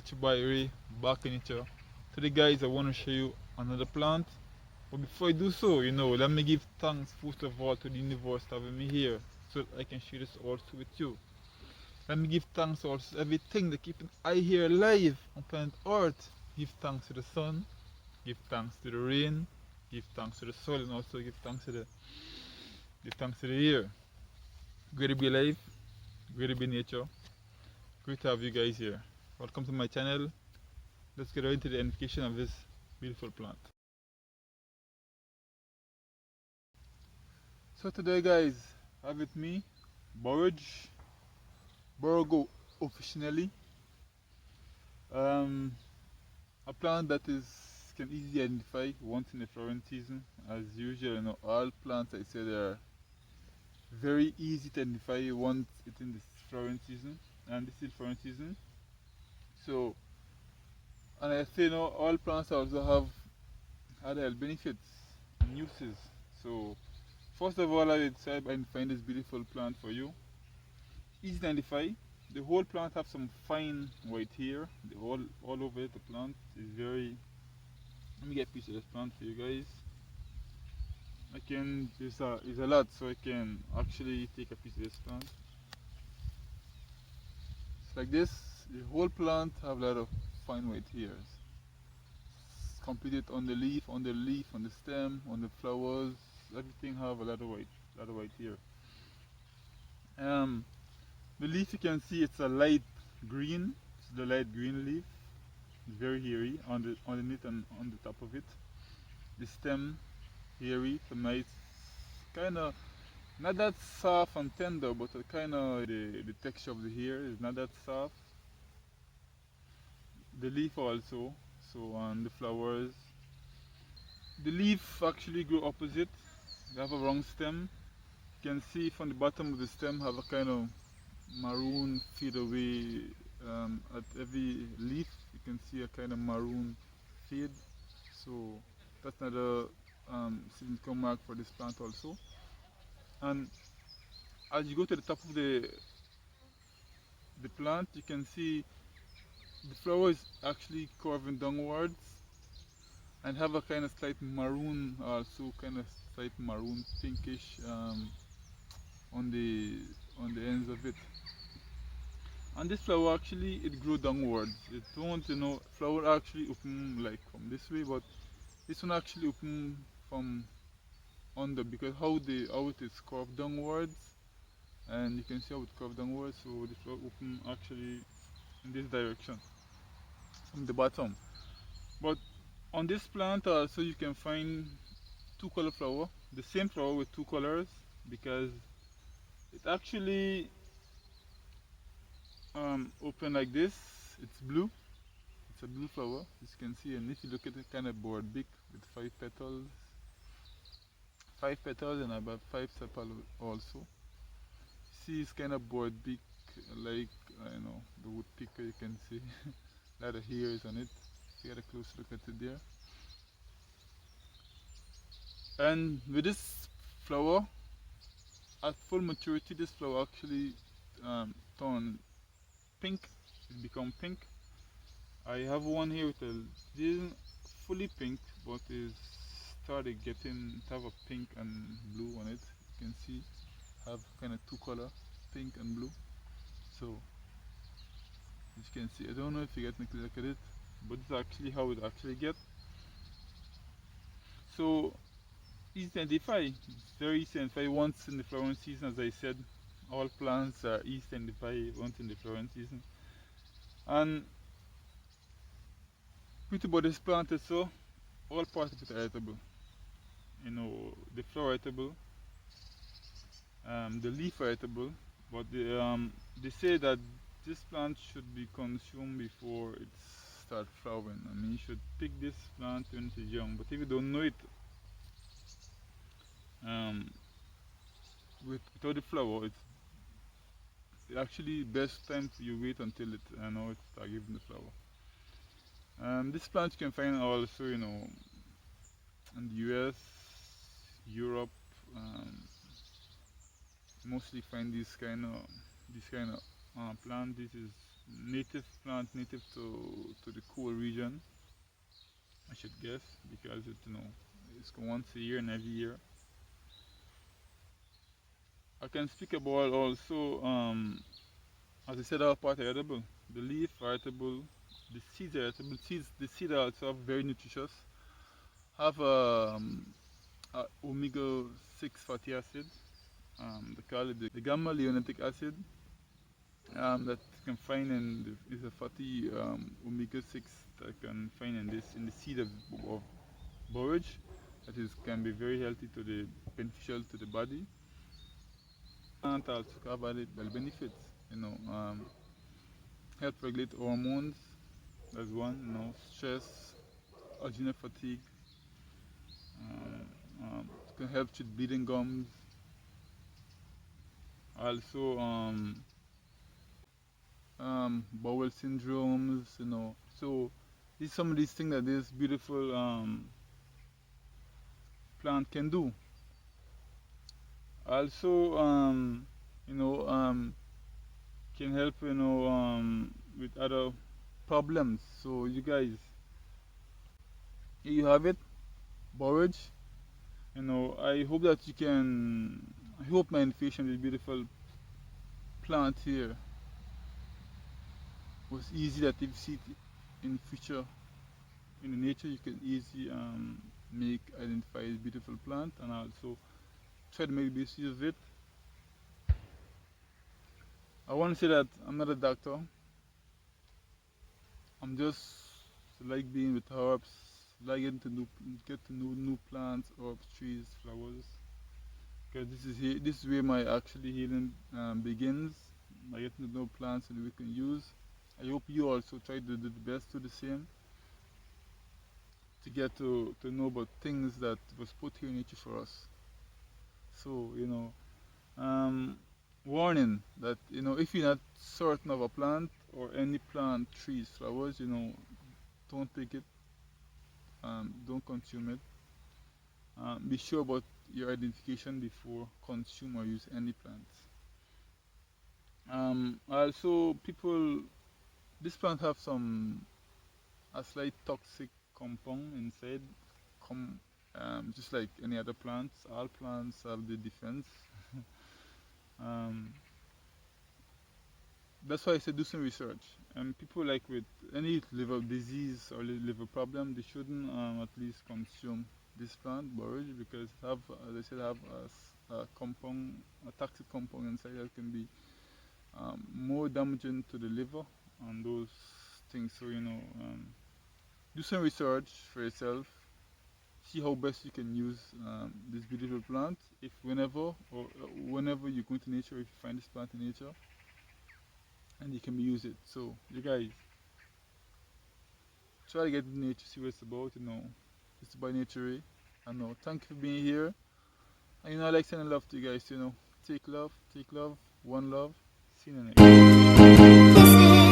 it's your boy Ray, back in it. Today, guys, I want to show you another plant. But before I do so, let me give thanks first of all to the universe for having me here so that I can share this also with you. Let me give thanks also to everything that keeping I here alive on planet Earth. Give thanks to the sun, give thanks to the rain, give thanks to the soil, and also give thanks to the air. Great to be alive, great to be nature, great to have you guys here. Welcome to my channel. Let's get right into the identification of this beautiful plant. So today, guys, I have with me Borage, Borago officinalis, um, a plant that is can easily identify once in the flowering season. As usual, all plants I say they are very easy to identify once it's in this flowering season, and this is flowering season. So, and I say all plants also have other health benefits and uses. So, first of all, I decided and find this beautiful plant for you. Easy to identify. The whole plant have some fine white hair. All over the plant is very. Let me get a piece of this plant for you guys. I can. There's a lot, so I can actually take a piece of this plant. It's like this. The whole plant have a lot of fine white hairs. It's completed on the leaf, on the stem, on the flowers. Everything have a lot of white hair. Um, the leaf you can see it's a light green. It's the light green leaf. It's very hairy underneath and on the top of it. The stem hairy, some nice kind of not that soft and tender, but kind of the texture of the hair is not that soft. The leaf also, so on the flowers. The leaf actually grow opposite. They have a wrong stem. You can see from the bottom of the stem have a kind of maroon fade away at every leaf. You can see a kind of maroon fade. So that's another significant mark for this plant also. And as you go to the top of the plant, you can see the flower is actually curving downwards and have a kind of slight maroon, also kind of slight maroon pinkish on the ends of it. And this flower actually it grew downwards. It don't flower actually open like from this way, but this one actually open from under because how it is curved downwards, and you can see how it curved downwards. So the flower open actually in this direction from the bottom. But on this plant also you can find two color flower, the same flower with two colors because it actually open like this. It's blue. It's a blue flower, as you can see, and if you look at it, kind of board big with five petals and about five sepals also. See, it's kind of board big, like the woodpecker. You can see a lot of hairs on it. If you get a close look at it there. And with this flower, at full maturity, this flower actually turn pink. It become pink. I have one here with a isn't fully pink, but is started getting to have a pink and blue on it. You can see have kind of two color, pink and blue. So as you can see, I don't know if you get a clear look at it, but it's actually how it actually get. So easy to identify. It's very easy to identify once in the flowering season. As I said, all plants are easy to identify once in the flowering season. And good about this plant is so all parts of it are edible. The flower edible, the leaf are edible, but they say that this plant should be consumed before it starts flowering. I mean, you should pick this plant when it is young, but if you don't know it, um, without the flower, it's actually best time for you wait until it start giving the flower. This plant you can find also in the US, Europe. Mostly find this kind of plant. This is native plant, native to the cool region, I should guess, because it's once a year and every year. I can speak about also, as I said, our part are edible. The leaf are edible, the seeds are edible. The seeds are also very nutritious. Have omega-6 fatty acid. They call it the gamma leonatic acid. That you can find is a fatty omega-6 that you can find in the seed of borage. That is can be very healthy to the beneficial to the body. And also have valid benefits. Help regulate hormones. That's one. Stress, adrenal fatigue. It can help with bleeding gums. Also, bowel syndromes. So these some of these things that this beautiful plant can do. Also, you know, um, can help with other problems. So you guys, here you have it, borage. I hope that you can. I hope my invitation to this beautiful plant here was easy. That if you see it in future in the nature, you can easily make identify this beautiful plant, and also try to make the best use of it. I want to say that I'm not a doctor. I'm just like being with herbs, like get to know new plants, herbs, trees, flowers. Because this is where my actually healing begins. By getting to know plants that we can use. I hope you also try to do the best to the same to get to know about things that was put here in nature for us. So um, warning that if you're not certain of a plant or any plant, trees, flowers, don't take it, don't consume it. Be sure about your identification before consume or use any plants. Also, this plant have a slight toxic compound inside, just like any other plants. All plants have the defense. um, that's why I said do some research. And people like with any liver disease or liver problem, they shouldn't at least consume this plant, borage, because as I said, have a compound, a toxic compound inside that can be more damaging to the liver and those things. So do some research for yourself. See how best you can use this beautiful plant. If whenever you go to nature, if you find this plant in nature, and you can use it. So you guys try to get in nature, see what it's about. It's about nature. I know. Thank you for being here. And I like sending love to you guys. Take love, one love. See you in the next.